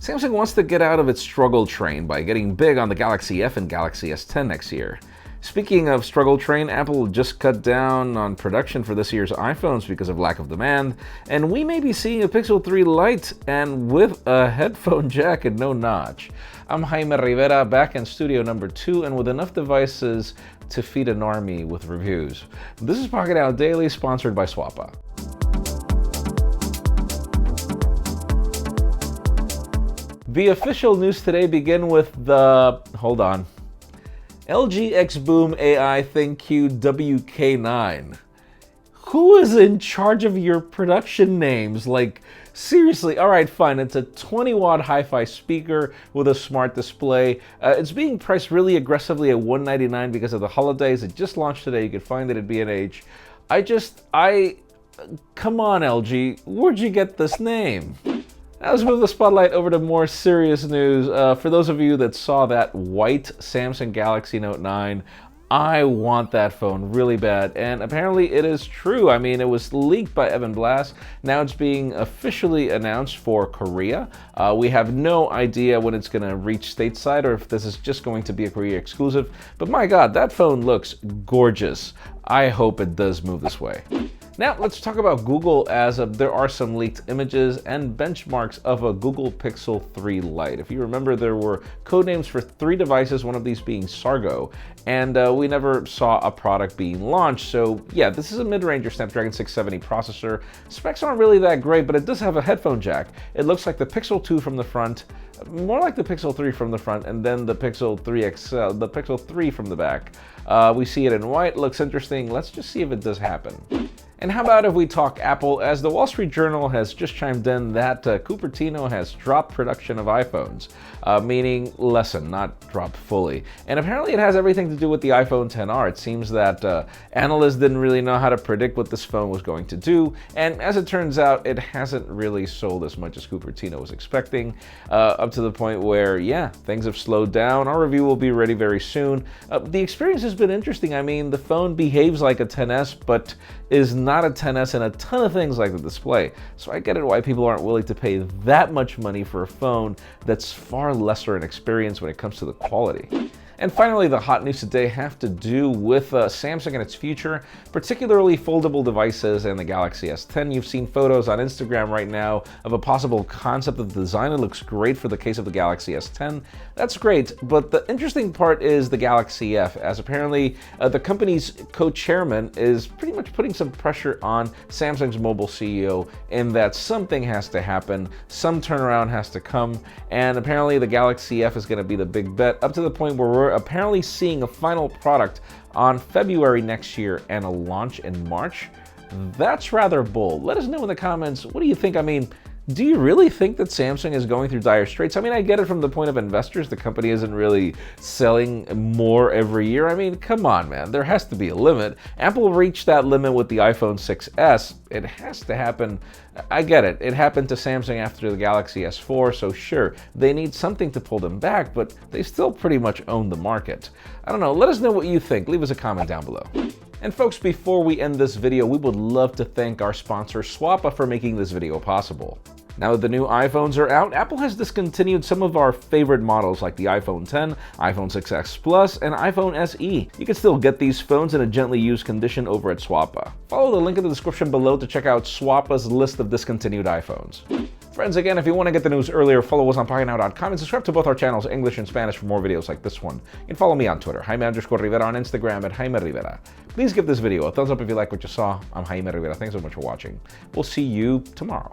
Samsung wants to get out of its struggle train by getting big on the Galaxy F and Galaxy S10 next year. Speaking of struggle train, Apple just cut down on production for this year's iPhones because of lack of demand, and we may be seeing a Pixel 3 Lite and with a headphone jack and no notch. I'm Jaime Rivera, back in studio number 2 and with enough devices to feed an army with reviews. This is Pocketnow Daily, sponsored by Swappa. The official news today begin with the, LG XBoom AI ThinQ WK9. Who is in charge of your production names? Like, seriously, alright, fine, it's a 20-watt hi-fi speaker with a smart display. It's being priced really aggressively at $199 because of the holidays. It just launched today. You can find it at B&H. Come on, LG, where'd you get this name? Now let's move the spotlight over to more serious news. For those of you that saw that white Samsung Galaxy Note9, I want that phone really bad, and apparently it is true. I mean, it was leaked by Evan Blass. Now it's being officially announced for Korea. We have no idea when it's going to reach stateside or if this is just going to be a Korea exclusive, but my God, that phone looks gorgeous. I hope it does move this way. Now let's talk about Google, as there are some leaked images and benchmarks of a Google Pixel 3 Lite. If you remember, there were codenames for 3 devices, one of these being Sargo, and we never saw a product being launched. So yeah, this is a mid-range Snapdragon 670 processor. Specs aren't really that great, but it does have a headphone jack. It looks like the Pixel 2 from the front, more like the Pixel 3 from the front, and then the Pixel 3 XL, the Pixel 3 from the back. We see it in white, looks interesting. Let's just see if it does happen. And how about if we talk Apple, as the Wall Street Journal has just chimed in that Cupertino has dropped production of iPhones, meaning lessen, not drop fully. And apparently it has everything to do with the iPhone XR. It seems that analysts didn't really know how to predict what this phone was going to do, and as it turns out, it hasn't really sold as much as Cupertino was expecting, up to the point where, yeah, things have slowed down. Our review will be ready very soon. The experience has been interesting. I mean, the phone behaves like a XS, but is not a XS and a ton of things like the display. So I get it why people aren't willing to pay that much money for a phone that's far lesser in experience when it comes to the quality. And finally, the hot news today have to do with Samsung and its future, particularly foldable devices and the Galaxy S10. You've seen photos on Instagram right now of a possible concept of the design. It looks great for the case of the Galaxy S10. That's great, but the interesting part is the Galaxy F, as apparently the company's co-chairman is pretty much putting some pressure on Samsung's mobile CEO in that something has to happen, some turnaround has to come, and apparently the Galaxy F is going to be the big bet, up to the point where we're apparently seeing a final product on February next year and a launch in March. That's rather bold. Let us know in the comments, what do you think? I mean, do you really think that Samsung is going through dire straits? I mean, I get it from the point of investors. The company isn't really selling more every year. I mean, come on, man. There has to be a limit. Apple reached that limit with the iPhone 6s. It has to happen. I get it. It happened to Samsung after the Galaxy S4, so sure, they need something to pull them back, but they still pretty much own the market. I don't know. Let us know what you think. Leave us a comment down below. And folks, before we end this video, we would love to thank our sponsor, Swappa, for making this video possible. Now that the new iPhones are out, Apple has discontinued some of our favorite models like the iPhone 10, iPhone 6s Plus, and iPhone SE. You can still get these phones in a gently used condition over at Swappa. Follow the link in the description below to check out Swappa's list of discontinued iPhones. Friends, again, if you want to get the news earlier, follow us on Pocketnow.com and subscribe to both our channels, English and Spanish, for more videos like this one. You can follow me on Twitter, Jaime_Rivera, on Instagram at Jaime Rivera. Please give this video a thumbs up if you like what you saw. I'm Jaime Rivera. Thanks so much for watching. We'll see you tomorrow.